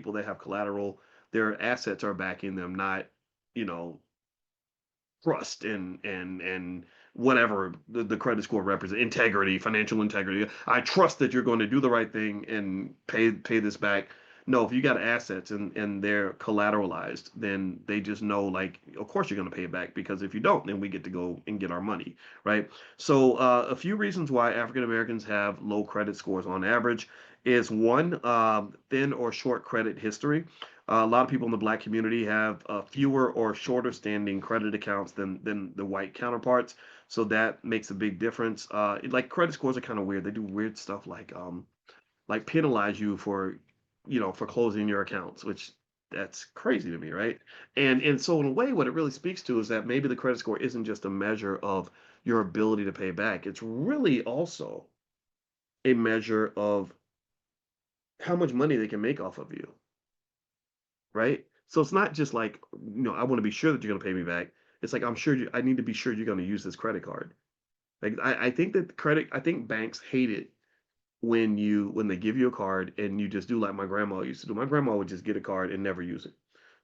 people that have collateral, their assets are backing them, not, you know, trust and whatever the credit score represents, integrity, financial integrity. I trust that you're going to do the right thing and pay this back. No, if you got assets and they're collateralized, then they just know, like, of course you're going to pay it back, because if you don't, then we get to go and get our money, right? So a few reasons why African Americans have low credit scores on average is one, thin or short credit history. A lot of people in the black community have fewer or shorter standing credit accounts than the white counterparts, so that makes a big difference. Like credit scores are kind of weird. They do weird stuff like penalize you for, for closing your accounts, which that's crazy to me, right? And so in a way, what it really speaks to is that maybe the credit score isn't just a measure of your ability to pay back. It's really also a measure of how much money they can make off of you, right? So it's not just like, I want to be sure that you're going to pay me back. It's like, I need to be sure you're going to use this credit card. Like, I think that I think banks hate it when they give you a card and you just do like my grandma used to do. My grandma would just get a card and never use it.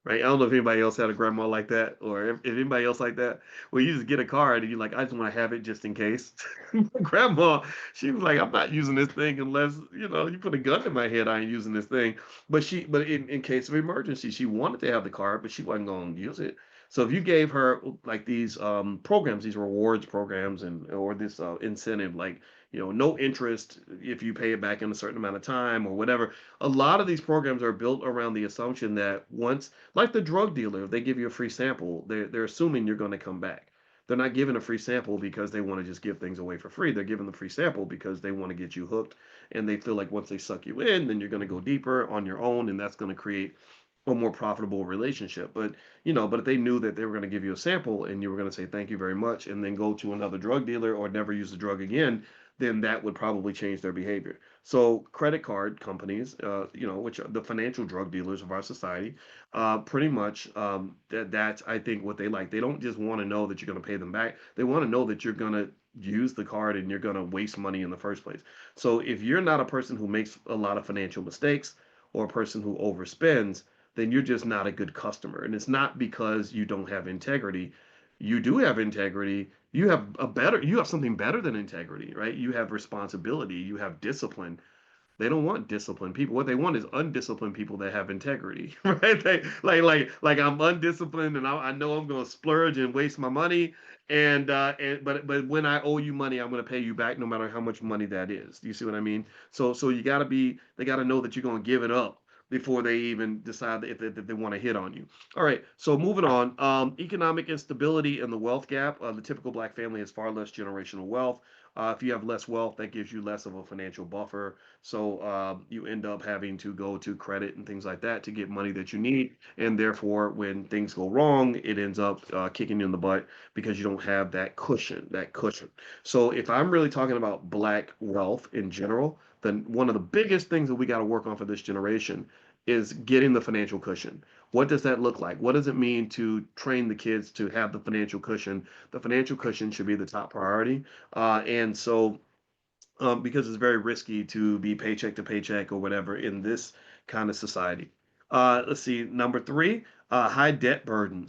Right? I don't know if anybody else had a grandma like that, or if anybody else like that, where you just get a card and you're like, I just want to have it just in case. My grandma, she was like, I'm not using this thing unless, you put a gun in my head, I ain't using this thing. But in case of emergency, she wanted to have the card, but she wasn't going to use it. So if you gave her like these programs, these rewards programs, or this incentive, like, no interest if you pay it back in a certain amount of time or whatever. A lot of these programs are built around the assumption that once, like the drug dealer, if they give you a free sample, they're assuming you're going to come back. They're not giving a free sample because they want to just give things away for free. They're giving the free sample because they want to get you hooked, and they feel like once they suck you in, then you're going to go deeper on your own, and that's going to create a more profitable relationship. But if they knew that they were going to give you a sample and you were going to say thank you very much and then go to another drug dealer or never use the drug again, then that would probably change their behavior. So credit card companies, which are the financial drug dealers of our society, pretty much, that's, I think, what they like. They don't just want to know that you're going to pay them back. They want to know that you're going to use the card and you're going to waste money in the first place. So if you're not a person who makes a lot of financial mistakes or a person who overspends, then you're just not a good customer. And it's not because you don't have integrity. You do have integrity. You have something better than integrity, right? You have responsibility, you have discipline. They don't want disciplined people. What they want is undisciplined people that have integrity, right? They like I'm undisciplined and I know I'm going to splurge and waste my money, but when I owe you money, I'm going to pay you back no matter how much money that is. Do you see what I mean? So they got to know that you're going to give it up before they even decide if they want to hit on you. All right, so moving on. Economic instability and the wealth gap. The typical black family has far less generational wealth. If you have less wealth, that gives you less of a financial buffer. So you end up having to go to credit and things like that to get money that you need. And therefore, when things go wrong, it ends up kicking you in the butt because you don't have that cushion, that cushion. So if I'm really talking about black wealth in general, then one of the biggest things that we got to work on for this generation is getting the financial cushion. What does that look like? What does it mean to train the kids to have the financial cushion? The financial cushion should be the top priority. Because it's very risky to be paycheck to paycheck or whatever in this kind of society. Let's see, number three, high debt burdens.